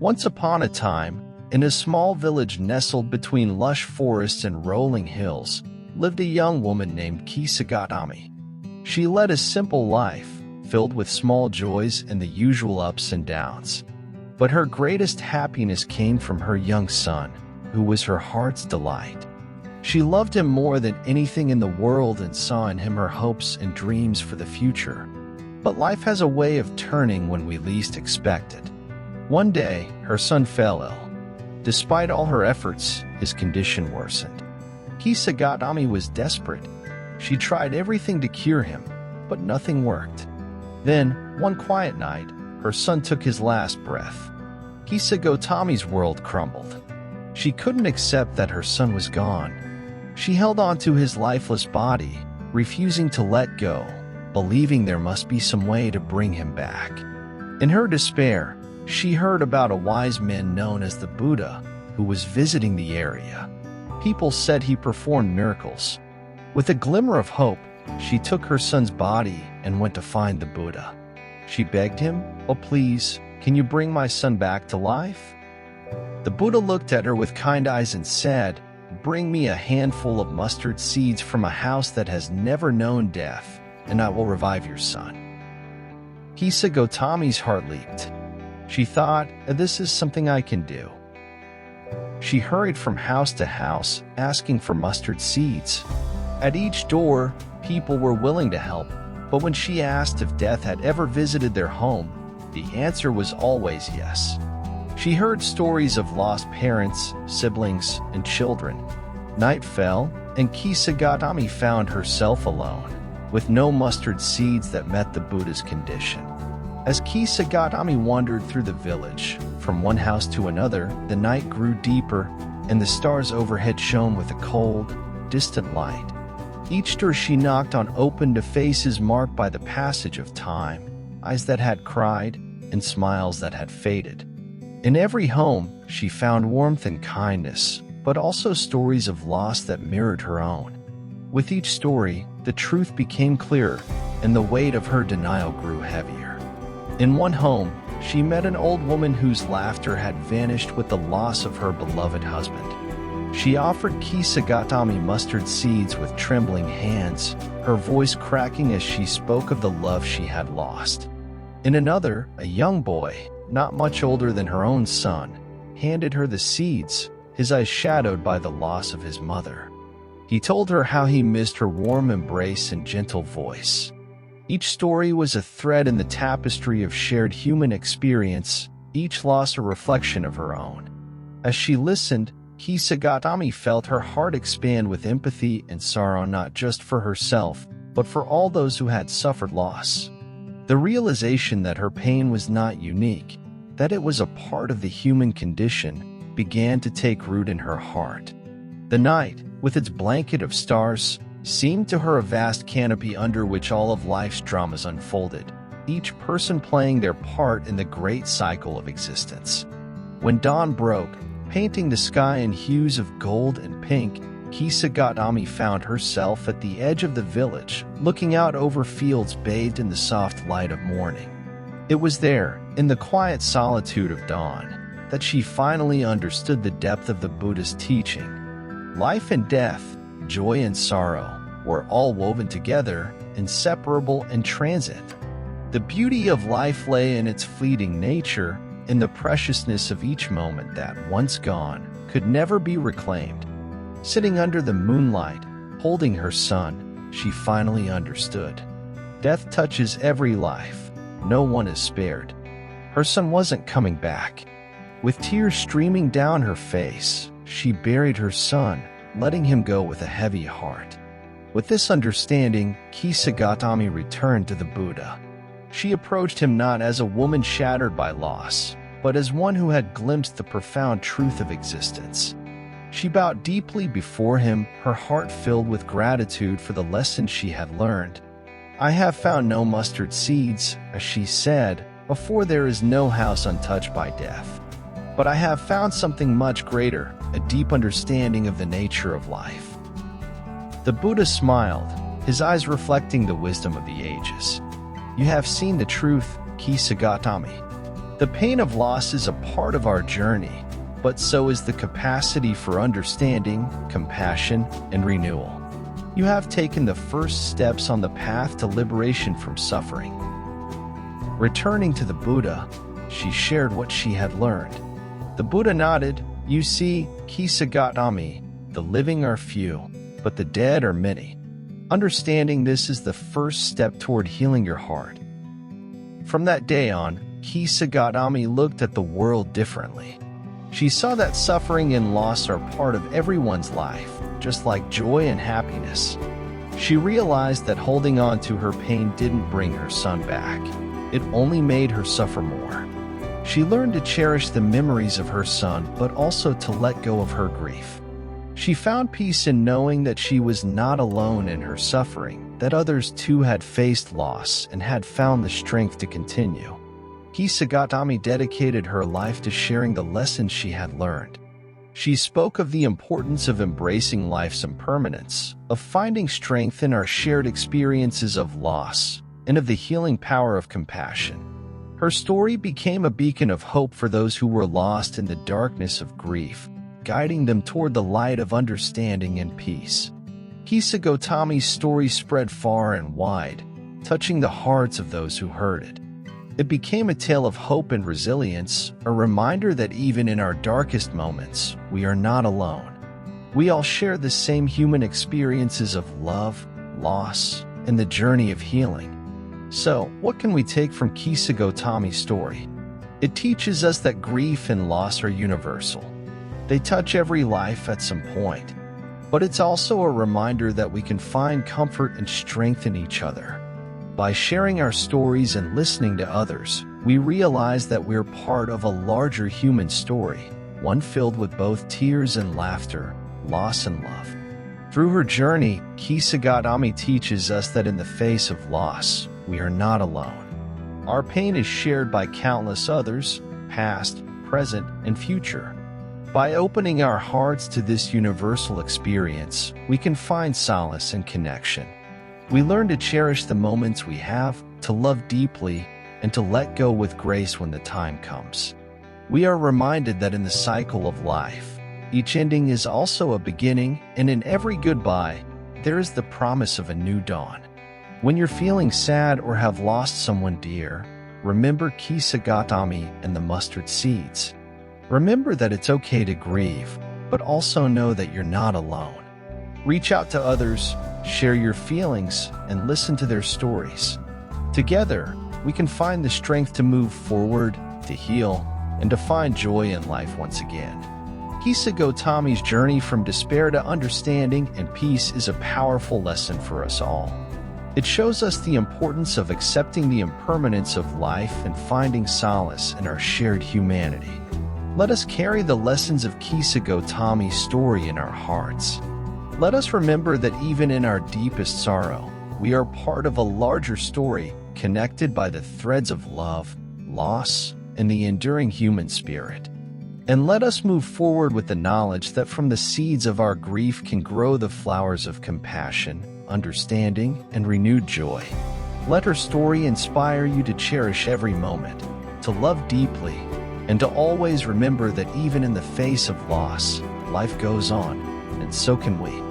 Once upon a time, in a small village nestled between lush forests and rolling hills, lived a young woman named Kisa Gotami. She led a simple life, filled with small joys and the usual ups and downs. But her greatest happiness came from her young son, who was her heart's delight. She loved him more than anything in the world and saw in him her hopes and dreams for the future. But life has a way of turning when we least expect it. One day, her son fell ill. Despite all her efforts, his condition worsened. Kisa Gotami was desperate. She tried everything to cure him, but nothing worked. Then, one quiet night, her son took his last breath. Kisa Gotami's world crumbled. She couldn't accept that her son was gone. She held on to his lifeless body, refusing to let go, believing there must be some way to bring him back. In her despair, she heard about a wise man known as the Buddha, who was visiting the area. People said he performed miracles. With a glimmer of hope, she took her son's body and went to find the Buddha. She begged him, "Oh please, can you bring my son back to life?" The Buddha looked at her with kind eyes and said, "Bring me a handful of mustard seeds from a house that has never known death, and I will revive your son." Kisa Gotami's heart leaped. She thought, "This is something I can do." She hurried from house to house, asking for mustard seeds. At each door, people were willing to help, but when she asked if death had ever visited their home, the answer was always yes. She heard stories of lost parents, siblings, and children. Night fell, and Kisa Gotami found herself alone, with no mustard seeds that met the Buddha's condition. As Kisa Gotami wandered through the village, from one house to another, the night grew deeper, and the stars overhead shone with a cold, distant light. Each door she knocked on opened to faces marked by the passage of time, eyes that had cried, and smiles that had faded. In every home, she found warmth and kindness, but also stories of loss that mirrored her own. With each story, the truth became clearer, and the weight of her denial grew heavier. In one home, she met an old woman whose laughter had vanished with the loss of her beloved husband. She offered Kisa Gotami mustard seeds with trembling hands, her voice cracking as she spoke of the love she had lost. In another, a young boy, not much older than her own son, handed her the seeds, his eyes shadowed by the loss of his mother. He told her how he missed her warm embrace and gentle voice. Each story was a thread in the tapestry of shared human experience, each loss a reflection of her own. As she listened, Kisa Gotami felt her heart expand with empathy and sorrow, not just for herself, but for all those who had suffered loss. The realization that her pain was not unique, that it was a part of the human condition, began to take root in her heart. The night, with its blanket of stars, seemed to her a vast canopy under which all of life's dramas unfolded, each person playing their part in the great cycle of existence. When dawn broke, painting the sky in hues of gold and pink, Kisa Gotami found herself at the edge of the village, looking out over fields bathed in the soft light of morning. It was there, in the quiet solitude of dawn, that she finally understood the depth of the Buddhist teaching. Life and death, joy and sorrow, were all woven together, inseparable and transient. The beauty of life lay in its fleeting nature, in the preciousness of each moment that, once gone, could never be reclaimed. Sitting under the moonlight, holding her son, she finally understood. Death touches every life. No one is spared. Her son wasn't coming back. With tears streaming down her face, she buried her son, letting him go with a heavy heart. With this understanding, Kisa Gotami returned to the Buddha. She approached him not as a woman shattered by loss, but as one who had glimpsed the profound truth of existence. She bowed deeply before him, her heart filled with gratitude for the lessons she had learned. "I have found no mustard seeds," as she said, "before there is no house untouched by death. But I have found something much greater, a deep understanding of the nature of life." The Buddha smiled, his eyes reflecting the wisdom of the ages. "You have seen the truth, Kisa Gotami. The pain of loss is a part of our journey, but so is the capacity for understanding, compassion, and renewal. You have taken the first steps on the path to liberation from suffering. Returning to the Buddha, she shared what she had learned. The Buddha nodded. You see, Kisa Gotami, the living are few, but the dead are many. Understanding this is the first step toward healing your heart. From that day on, Kisa Gotami looked at the world differently. She saw that suffering and loss are part of everyone's life, just like joy and happiness. She realized that holding on to her pain didn't bring her son back. It only made her suffer more. She learned to cherish the memories of her son, but also to let go of her grief. She found peace in knowing that she was not alone in her suffering, that others too had faced loss and had found the strength to continue. Kisa Gotami dedicated her life to sharing the lessons she had learned. She spoke of the importance of embracing life's impermanence, of finding strength in our shared experiences of loss, and of the healing power of compassion. Her story became a beacon of hope for those who were lost in the darkness of grief, guiding them toward the light of understanding and peace. Kisa Gotami's story spread far and wide, touching the hearts of those who heard it. It became a tale of hope and resilience, a reminder that even in our darkest moments, we are not alone. We all share the same human experiences of love, loss, and the journey of healing. So, what can we take from Kisa Gotami's story? It teaches us that grief and loss are universal. They touch every life at some point. But it's also a reminder that we can find comfort and strength in each other. By sharing our stories and listening to others, we realize that we're part of a larger human story, one filled with both tears and laughter, loss and love. Through her journey, Kisa Gotami teaches us that in the face of loss, we are not alone. Our pain is shared by countless others, past, present, and future. By opening our hearts to this universal experience, we can find solace and connection. We learn to cherish the moments we have, to love deeply, and to let go with grace when the time comes. We are reminded that in the cycle of life, each ending is also a beginning, and in every goodbye, there is the promise of a new dawn. When you're feeling sad or have lost someone dear, remember Kisa Gotami and the mustard seeds. Remember that it's okay to grieve, but also know that you're not alone. Reach out to others, share your feelings, and listen to their stories. Together, we can find the strength to move forward, to heal, and to find joy in life once again. Kisa Gotami's journey from despair to understanding and peace is a powerful lesson for us all. It shows us the importance of accepting the impermanence of life and finding solace in our shared humanity. Let us carry the lessons of Kisa Gotami's story in our hearts. Let us remember that even in our deepest sorrow, we are part of a larger story connected by the threads of love, loss, and the enduring human spirit. And let us move forward with the knowledge that from the seeds of our grief can grow the flowers of compassion, understanding, and renewed joy. Let her story inspire you to cherish every moment, to love deeply, and to always remember that even in the face of loss, life goes on, and so can we.